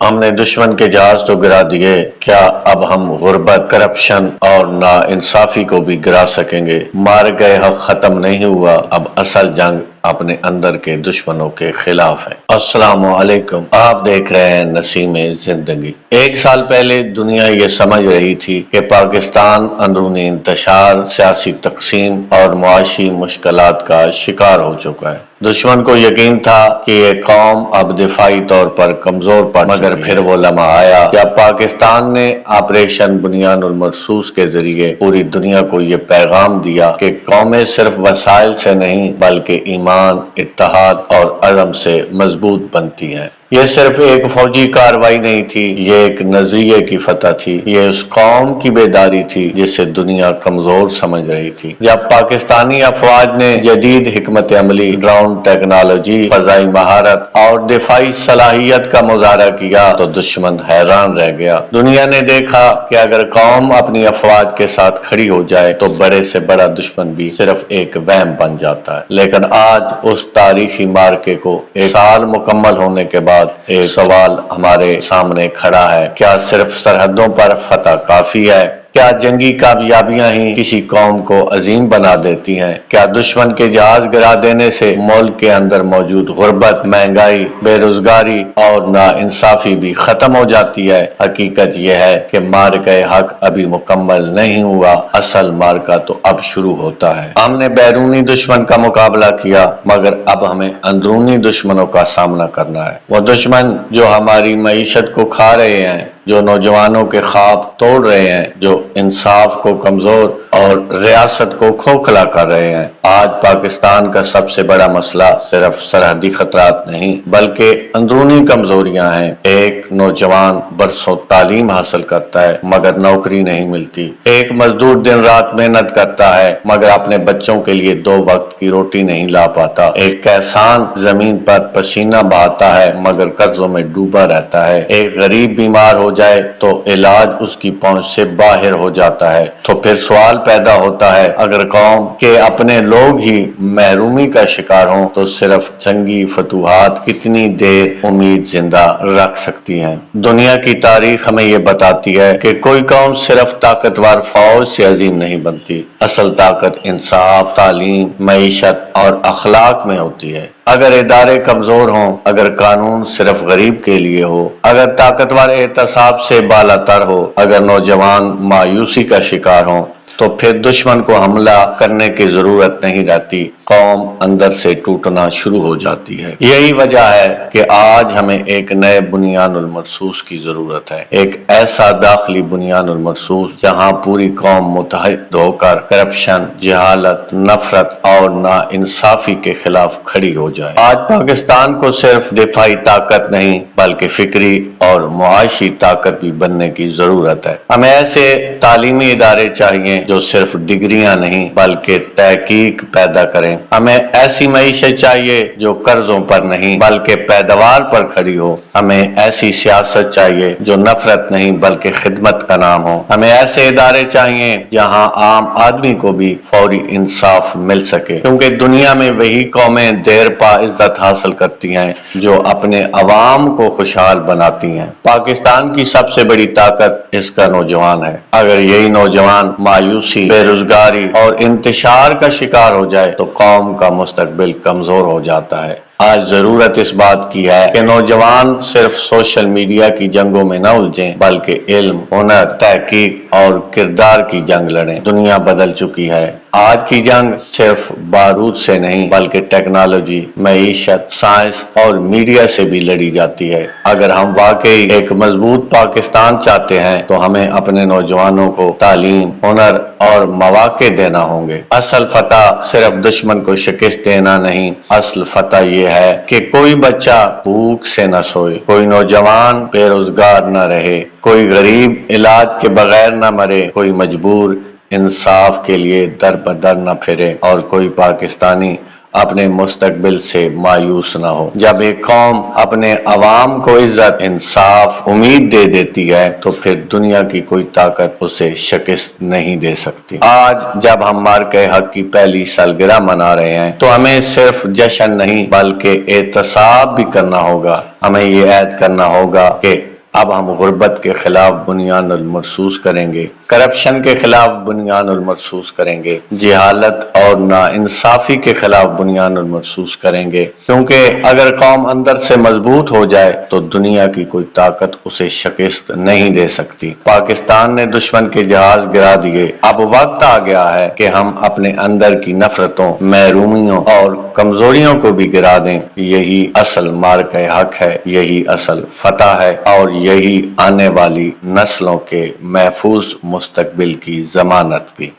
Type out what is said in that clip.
ہم نے دشمن کے جہاز تو گرا دیے، کیا اب ہم غربت، کرپشن اور ناانصافی کو بھی گرا سکیں گے؟ مار گئے حق ختم نہیں ہوا، اب اصل جنگ اپنے اندر کے دشمنوں کے خلاف ہے۔ السلام علیکم، آپ دیکھ رہے ہیں نسیم زندگی۔ ایک سال پہلے دنیا یہ سمجھ رہی تھی کہ پاکستان اندرونی انتشار، سیاسی تقسیم اور معاشی مشکلات کا شکار ہو چکا ہے۔ دشمن کو یقین تھا کہ یہ قوم اب دفاعی طور پر کمزور پڑ چکی ہے، مگر پھر وہ لمحہ آیا جب پاکستان نے آپریشن بنیان المرصوص کے ذریعے پوری دنیا کو یہ پیغام دیا کہ قومیں صرف وسائل سے نہیں بلکہ ایمان، اتحاد اور عزم سے مضبوط بنتی ہیں۔ یہ صرف ایک فوجی کارروائی نہیں تھی، یہ ایک نظریے کی فتح تھی، یہ اس قوم کی بیداری تھی جسے دنیا کمزور سمجھ رہی تھی۔ جب پاکستانی افواج نے جدید حکمت عملی، ڈرون ٹیکنالوجی، فضائی مہارت اور دفاعی صلاحیت کا مظاہرہ کیا تو دشمن حیران رہ گیا۔ دنیا نے دیکھا کہ اگر قوم اپنی افواج کے ساتھ کھڑی ہو جائے تو بڑے سے بڑا دشمن بھی صرف ایک وہم بن جاتا ہے۔ لیکن آج اس تاریخی معرکے کو ایک سال مکمل ہونے کے بعد ایک سوال ہمارے سامنے کھڑا ہے، کیا صرف سرحدوں پر فتح کافی ہے؟ کیا جنگی کامیابیاں ہی کسی قوم کو عظیم بنا دیتی ہیں؟ کیا دشمن کے جہاز گرا دینے سے ملک کے اندر موجود غربت، مہنگائی، بے روزگاری اور ناانصافی بھی ختم ہو جاتی ہے؟ حقیقت یہ ہے کہ معرکہ حق ابھی مکمل نہیں ہوا، اصل معرکہ تو اب شروع ہوتا ہے۔ ہم نے بیرونی دشمن کا مقابلہ کیا، مگر اب ہمیں اندرونی دشمنوں کا سامنا کرنا ہے۔ وہ دشمن جو ہماری معیشت کو کھا رہے ہیں، جو نوجوانوں کے خواب توڑ رہے ہیں، جو انصاف کو کمزور اور ریاست کو کھوکھلا کر رہے ہیں۔ آج پاکستان کا سب سے بڑا مسئلہ صرف سرحدی خطرات نہیں بلکہ اندرونی کمزوریاں ہیں۔ ایک نوجوان برسوں تعلیم حاصل کرتا ہے مگر نوکری نہیں ملتی۔ ایک مزدور دن رات محنت کرتا ہے مگر اپنے بچوں کے لیے 2 وقت کی روٹی نہیں لا پاتا۔ ایک کسان زمین پر پسینہ بہاتا ہے مگر قرضوں میں ڈوبا رہتا ہے۔ ایک غریب بیمار ہو جائے تو علاج اس کی پہنچ سے باہر ہو جاتا ہے۔ تو پھر سوال پیدا ہوتا ہے، اگر قوم کے اپنے لوگ ہی محرومی کا شکار ہوں تو صرف جنگی فتوحات کتنی دیر امید زندہ رکھ سکتی ہیں؟ دنیا کی تاریخ ہمیں یہ بتاتی ہے کہ کوئی قوم صرف طاقتور فوج سے عظیم نہیں بنتی، اصل طاقت انصاف، تعلیم، معیشت اور اخلاق میں ہوتی ہے۔ اگر ادارے کمزور ہوں، اگر قانون صرف غریب کے لیے ہو، اگر طاقتور احتساب سے بالاتر ہو، اگر نوجوان مایوسی کا شکار ہوں، تو پھر دشمن کو حملہ کرنے کی ضرورت نہیں رہتی، قوم اندر سے ٹوٹنا شروع ہو جاتی ہے۔ یہی وجہ ہے کہ آج ہمیں ایک نئے بنیان المرصوص کی ضرورت ہے، ایک ایسا داخلی بنیان المرصوص جہاں پوری قوم متحد ہو کر کرپشن، جہالت، نفرت اور ناانصافی کے خلاف کھڑی ہو جائے۔ آج پاکستان کو صرف دفاعی طاقت نہیں بلکہ فکری اور معاشی طاقت بھی بننے کی ضرورت ہے۔ ہمیں ایسے تعلیمی ادارے چاہیے جو صرف ڈگریاں نہیں بلکہ تحقیق پیدا کریں۔ ہمیں ایسی معیشت چاہیے جو قرضوں پر نہیں بلکہ پیداوار پر کھڑی ہو۔ ہمیں ایسی سیاست چاہیے جو نفرت نہیں بلکہ خدمت کا نام ہو۔ ہمیں ایسے ادارے چاہیے جہاں عام آدمی کو بھی فوری انصاف مل سکے، کیونکہ دنیا میں وہی قومیں دیر پا عزت حاصل کرتی ہیں جو اپنے عوام کو خوشحال بناتی ہیں۔ پاکستان کی سب سے بڑی طاقت اس کا نوجوان ہے۔ اگر یہی نوجوان مایوسی، بے روزگاری اور انتشار کا شکار ہو جائے تو قوم کا مستقبل کمزور ہو جاتا ہے۔ آج ضرورت اس بات کی ہے کہ نوجوان صرف سوشل میڈیا کی جنگوں میں نہ الجھیں بلکہ علم، ہنر، تحقیق اور کردار کی جنگ لڑیں۔ دنیا بدل چکی ہے۔ آج کی جنگ صرف بارود سے نہیں بلکہ ٹیکنالوجی، معیشت، سائنس اور میڈیا سے بھی لڑی جاتی ہے۔ اگر ہم واقعی ایک مضبوط پاکستان چاہتے ہیں تو ہمیں اپنے نوجوانوں کو تعلیم، ہنر اور مواقع دینا ہوں گے۔ اصل فتح صرف دشمن کو شکست دینا نہیں، اصل فتح یہ ہے کہ کوئی بچہ بھوک سے نہ سوئے، کوئی نوجوان بے روزگار نہ رہے، کوئی غریب علاج کے بغیر نہ مرے، کوئی مجبور انصاف کے لیے در بدر نہ پھرے اور کوئی پاکستانی اپنے مستقبل سے مایوس نہ ہو۔ جب ایک قوم اپنے عوام کو عزت، انصاف، امید دے دیتی ہے تو پھر دنیا کی کوئی طاقت اسے شکست نہیں دے سکتی۔ آج جب ہم مارکہ حق کی پہلی سالگرہ منا رہے ہیں تو ہمیں صرف جشن نہیں بلکہ احتساب بھی کرنا ہوگا۔ ہمیں یہ عہد کرنا ہوگا کہ اب ہم غربت کے خلاف بنیان المرصوص کریں گے، کرپشن کے خلاف بنیان المرصوص کریں گے، جہالت اور ناانصافی کے خلاف بنیان المرصوص کریں گے، کیونکہ اگر قوم اندر سے مضبوط ہو جائے تو دنیا کی کوئی طاقت اسے شکست نہیں دے سکتی۔ پاکستان نے دشمن کے جہاز گرا دیے، اب وقت آ گیا ہے کہ ہم اپنے اندر کی نفرتوں، محرومیوں اور کمزوریوں کو بھی گرا دیں۔ یہی اصل مارکہ حق ہے، یہی اصل فتح ہے اور یہی آنے والی نسلوں کے محفوظ مستقبل کی ضمانت بھی۔